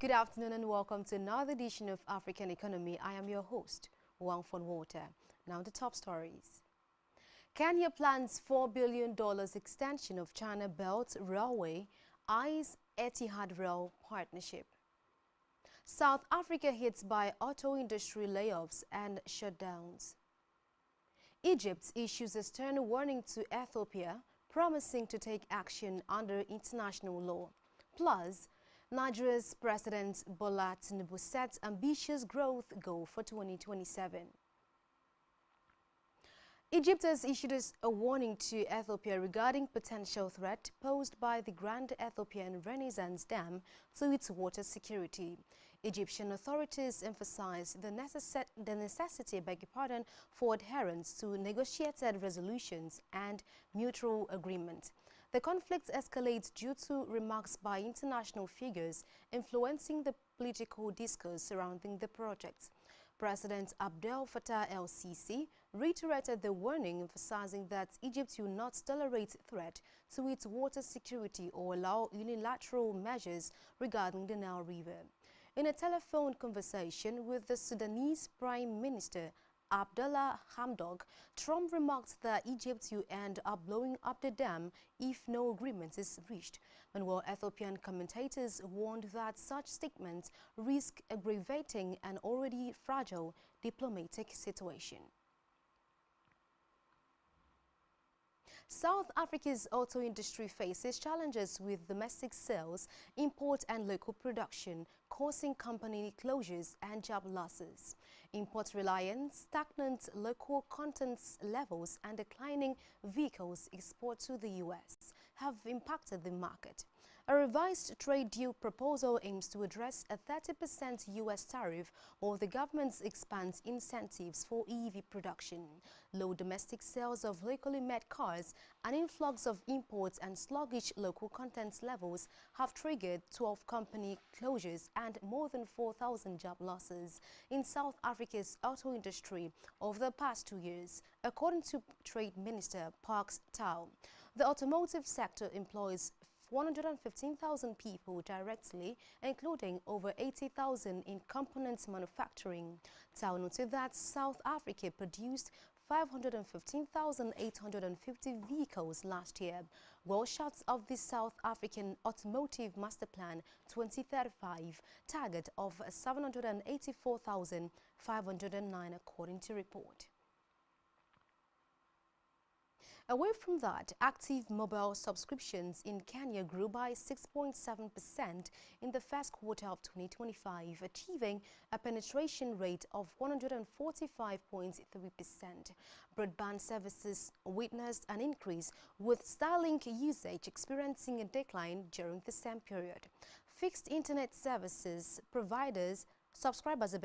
Good afternoon and welcome to another edition of African Economy. I am your host, Wang Water. Now the top stories. Kenya plans $4 billion extension of China Belt Railway, eyes Etihad Rail partnership. South Africa hit by auto industry layoffs and shutdowns. Egypt issues a stern warning to Ethiopia, promising to take action under international law. Plus, Nigeria's President Bola Tinubu sets ambitious growth goal for 2027. Egypt has issued a warning to Ethiopia regarding potential threat posed by the Grand Ethiopian Renaissance Dam to its water security. Egyptian authorities emphasized the necessity, for adherence to negotiated resolutions and mutual agreement. The conflict escalates due to remarks by international figures influencing the political discourse surrounding the project. President Abdel Fattah el-Sisi reiterated the warning, emphasizing that Egypt will not tolerate threat to its water security or allow unilateral measures regarding the Nile River. In a telephone conversation with the Sudanese Prime Minister Abdallah Hamdok, Trump remarked that Egypt will end up blowing up the dam if no agreement is reached. Meanwhile, Ethiopian commentators warned that such statements risk aggravating an already fragile diplomatic situation. South Africa's auto industry faces challenges with domestic sales, import and local production, causing company closures and job losses. Import reliance, stagnant local content levels and declining vehicles export to the U.S. have impacted the market. A revised trade deal proposal aims to address a 30% U.S. tariff or the government expands incentives for EV production. Low domestic sales of locally made cars, an influx of imports and sluggish local content levels have triggered 12 company closures and more than 4,000 job losses in South Africa's auto industry over the past 2 years, according to Trade Minister Parks Tau. The automotive sector employs 115,000 people directly, including over 80,000 in components manufacturing. Tau noted that South Africa produced 515,850 vehicles last year, well short of the South African Automotive Master Plan 2035 target of 784,509, according to report. Away from that, active mobile subscriptions in Kenya grew by 6.7% in the first quarter of 2025, achieving a penetration rate of 145.3%. Broadband services witnessed an increase, with Starlink usage experiencing a decline during the same period. Fixed internet services subscribers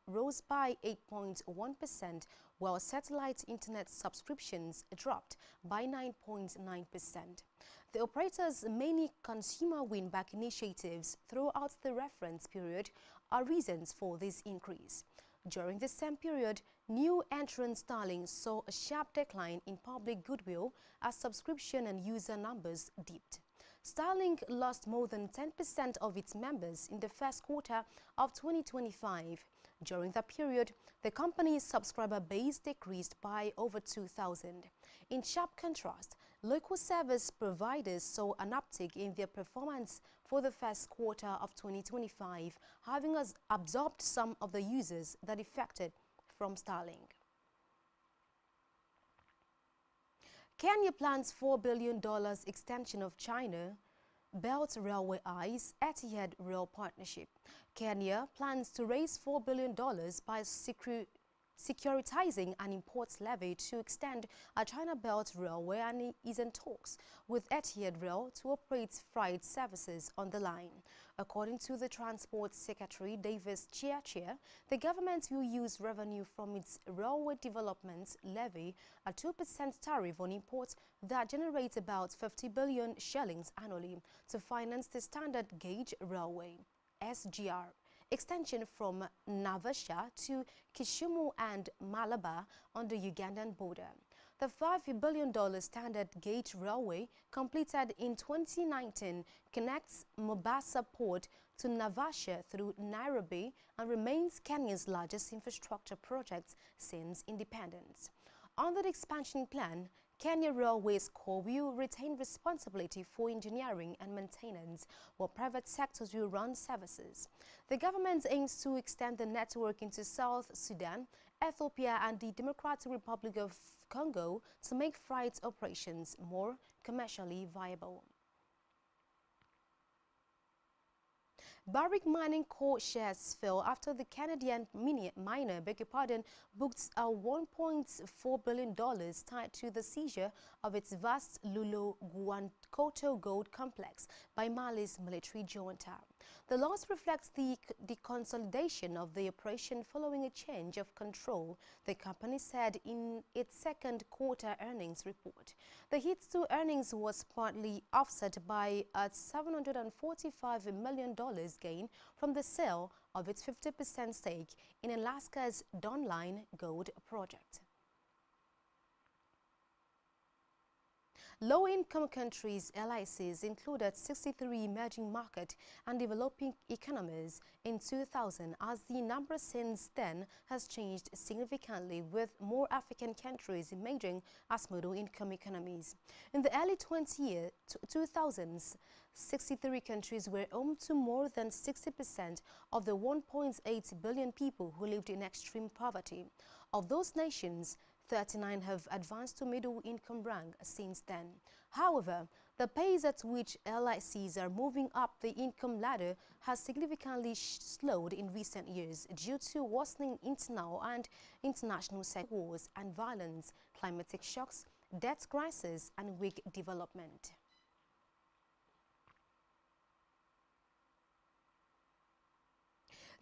rose by 8.1%, while satellite internet subscriptions dropped by 9.9%. The operator's many consumer win-back initiatives throughout the reference period are reasons for this increase. During the same period, new entrant Starlink saw a sharp decline in public goodwill as subscription and user numbers dipped. Starlink lost more than 10% of its members in the first quarter of 2025. During that period, the company's subscriber base decreased by over 2,000. In sharp contrast, local service providers saw an uptick in their performance for the first quarter of 2025, having absorbed some of the users that defected from Starlink. Kenya plans $4 billion extension of China Belt Railway eyes Etihad Rail partnership. Kenya plans to raise $4 billion by securitizing an imports levy to extend a China Belt Railway and is in talks with Etihad Rail to operate freight services on the line. According to the Transport Secretary Davis Chiachia, the government will use revenue from its railway development levy, a 2% tariff on imports that generates about 50 billion shillings annually, to finance the standard gauge railway (SGR) extension from Naivasha to Kisumu and Malabar on the Ugandan border. The $5 billion standard gauge railway, completed in 2019, connects Mombasa Port to Naivasha through Nairobi and remains Kenya's largest infrastructure project since independence. Under the expansion plan, Kenya Railways Corps will retain responsibility for engineering and maintenance, while private sectors will run services. The government aims to extend the network into South Sudan, Ethiopia and the Democratic Republic of Congo to make freight operations more commercially viable. Barrick Mining Corp shares fell after the Canadian miner, booked a $1.4 billion tied to the seizure of its vast Loulo-Gounkoto gold complex by Mali's military junta. The loss reflects the consolidation of the operation following a change of control, the company said in its second quarter earnings report. The hit to earnings was partly offset by a $745 million gain from the sale of its 50% stake in Alaska's Dawnline Gold project. Low-income countries LICs included 63 emerging market and developing economies in 2000, as the number since then has changed significantly, with more African countries emerging as middle-income economies. In the early 2000s, 63 countries were home to more than 60% of the 1.8 billion people who lived in extreme poverty. Of those nations, 39 have advanced to middle-income rank since then. However, the pace at which LICs are moving up the income ladder has significantly slowed in recent years due to worsening internal and international wars and violence, climatic shocks, debt crisis, and weak development.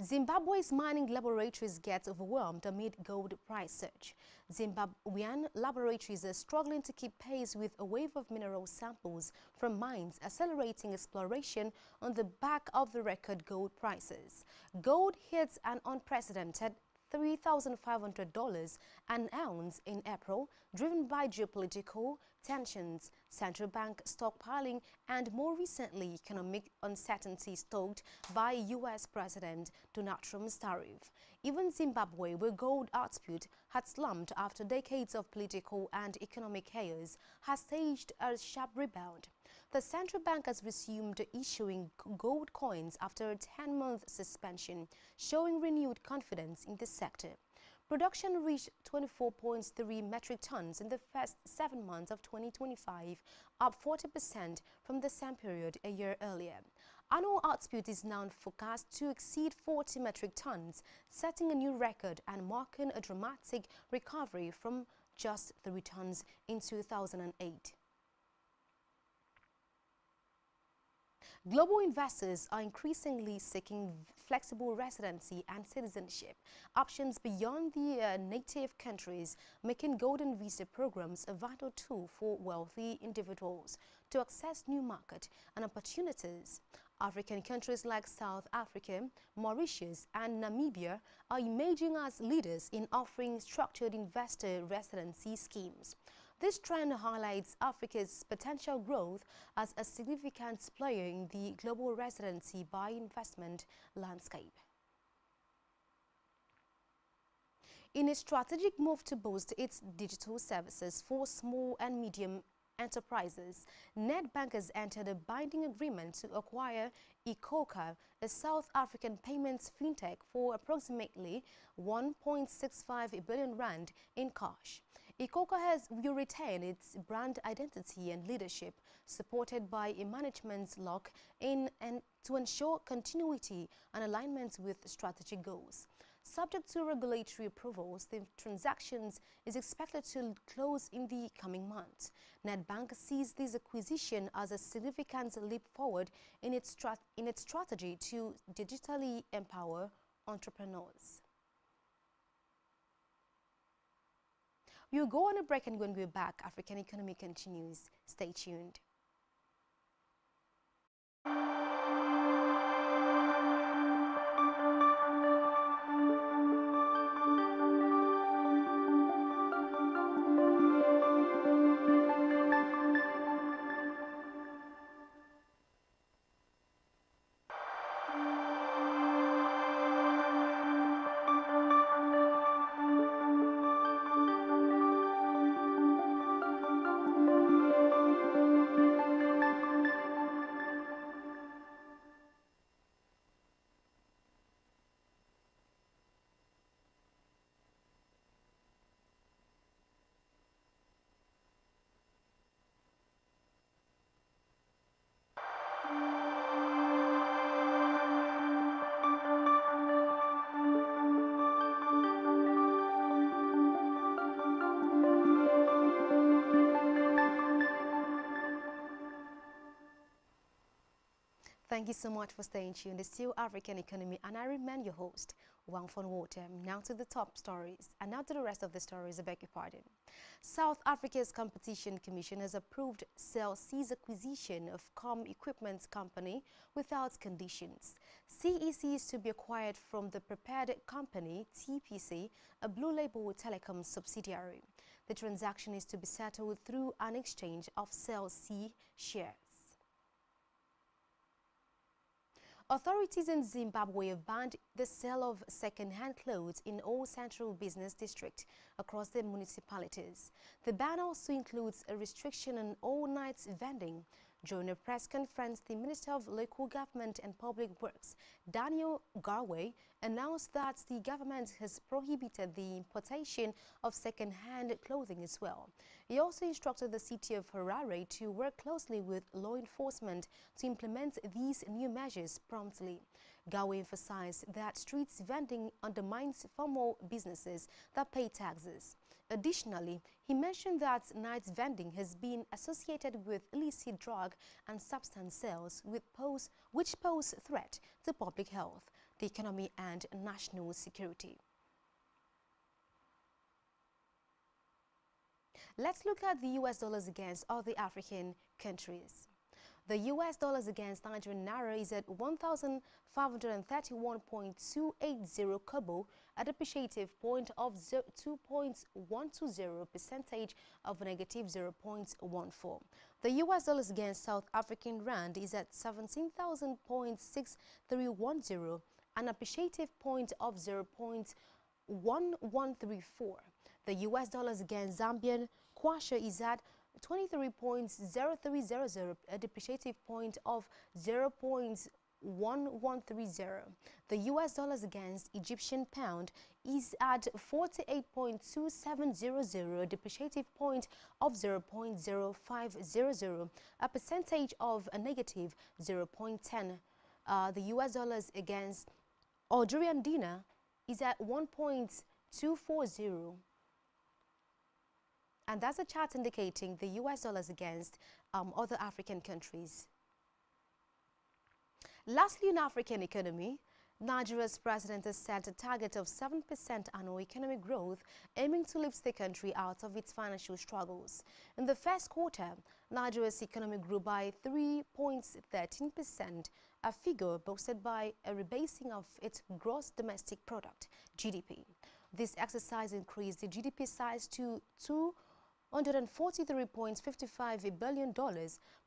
Zimbabwe's mining laboratories get overwhelmed amid gold price surge. Zimbabwean laboratories are struggling to keep pace with a wave of mineral samples from mines, accelerating exploration on the back of the record gold prices. Gold hits an unprecedented $3,500 an ounce in April, driven by geopolitical tensions, central bank stockpiling, and more recently economic uncertainty stoked by U.S. President Donald Trump's tariff. Even Zimbabwe, where gold output had slumped after decades of political and economic chaos, has staged a sharp rebound. The central bank has resumed issuing gold coins after a 10-month suspension, showing renewed confidence in the sector. Production reached 24.3 metric tons in the first 7 months of 2025, up 40% from the same period a year earlier. Annual output is now forecast to exceed 40 metric tons, setting a new record and marking a dramatic recovery from just 3 tons in 2008. Global investors are increasingly seeking flexible residency and citizenship options beyond the native countries, making golden visa programs a vital tool for wealthy individuals to access new markets and opportunities. African countries like South Africa, Mauritius, and Namibia are emerging as leaders in offering structured investor residency schemes. This trend highlights Africa's potential growth as a significant player in the global residency by investment landscape. In a strategic move to boost its digital services for small and medium enterprises, Nedbank has entered a binding agreement to acquire Icoca, a South African payments fintech, for approximately 1.65 billion rand in cash. Icoca will retain its brand identity and leadership, supported by a management lock-in and to ensure continuity and alignment with strategic goals. Subject to regulatory approvals, the transactions is expected to close in the coming months. Nedbank sees this acquisition as a significant leap forward in its strategy to digitally empower entrepreneurs. We'll go on a break, and when we're back, African economy continues. Stay tuned. Thank you so much for staying tuned. It's still African Economy, and I remain your host, Wang Fon Water. Now to the top stories, and now to the rest of the stories. I beg your pardon. South Africa's Competition Commission has approved Cell C's acquisition of Com Equipment Company without conditions. CEC is to be acquired from the prepared company TPC, a Blue Label telecom subsidiary. The transaction is to be settled through an exchange of Cell C shares. Authorities in Zimbabwe have banned the sale of second-hand clothes in all central business districts across the municipalities. The ban also includes a restriction on all-night vending. During a press conference, the Minister of Local Government and Public Works, Daniel Garwe, announced that the government has prohibited the importation of second-hand clothing as well. He also instructed the city of Harare to work closely with law enforcement to implement these new measures promptly. Garwe emphasized that street vending undermines formal businesses that pay taxes. Additionally, he mentioned that night vending has been associated with illicit drug and substance sales which pose threat to public health, the economy and national security. Let's look at the US dollars against other African countries. The US dollars against Nigerian naira is at 1,531.280 kobo, a depreciative point of 2.120 percentage of negative 0.14. The US dollars against South African rand is at 17,000.6310, an appreciative point of 0.1134. The US dollars against Zambian kwacha is at 23.0300, a depreciative point of 0.1130. The US dollars against Egyptian pound is at 48.2700, a depreciative point of 0.0500, a percentage of a negative 0.10. The US dollars against Algerian dinar is at 1.240. And that's a chart indicating the US dollars against other African countries. Lastly, in African economy, Nigeria's president has set a target of 7% annual economic growth, aiming to lift the country out of its financial struggles. In the first quarter, Nigeria's economy grew by 3.13%, a figure boosted by a rebasing of its gross domestic product, GDP. This exercise increased the GDP size to $143.55 billion,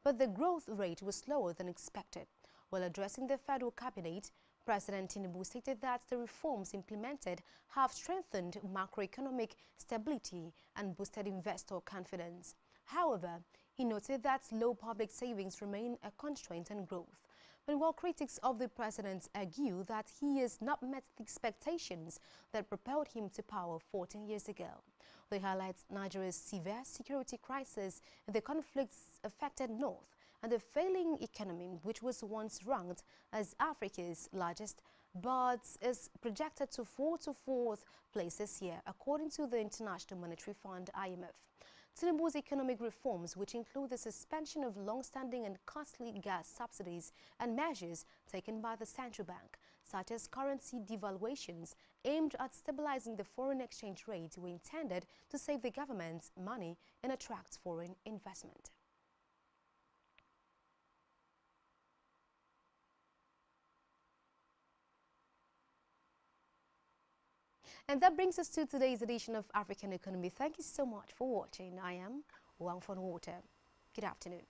but the growth rate was slower than expected. While addressing the federal cabinet, President Tinubu stated that the reforms implemented have strengthened macroeconomic stability and boosted investor confidence. However, he noted that low public savings remain a constraint on growth. But while critics of the president argue that he has not met the expectations that propelled him to power 14 years ago, they highlight Nigeria's severe security crisis in the conflicts-affected north and the failing economy, which was once ranked as Africa's largest, but is projected to fall to fourth place this year, according to the International Monetary Fund (IMF). Tinubu's economic reforms, which include the suspension of long-standing and costly gas subsidies and measures taken by the central bank, such as currency devaluations aimed at stabilizing the foreign exchange rate, were intended to save the government's money and attract foreign investment. And that brings us to today's edition of African Economy. Thank you so much for watching. I am Wang Fon Water. Good afternoon.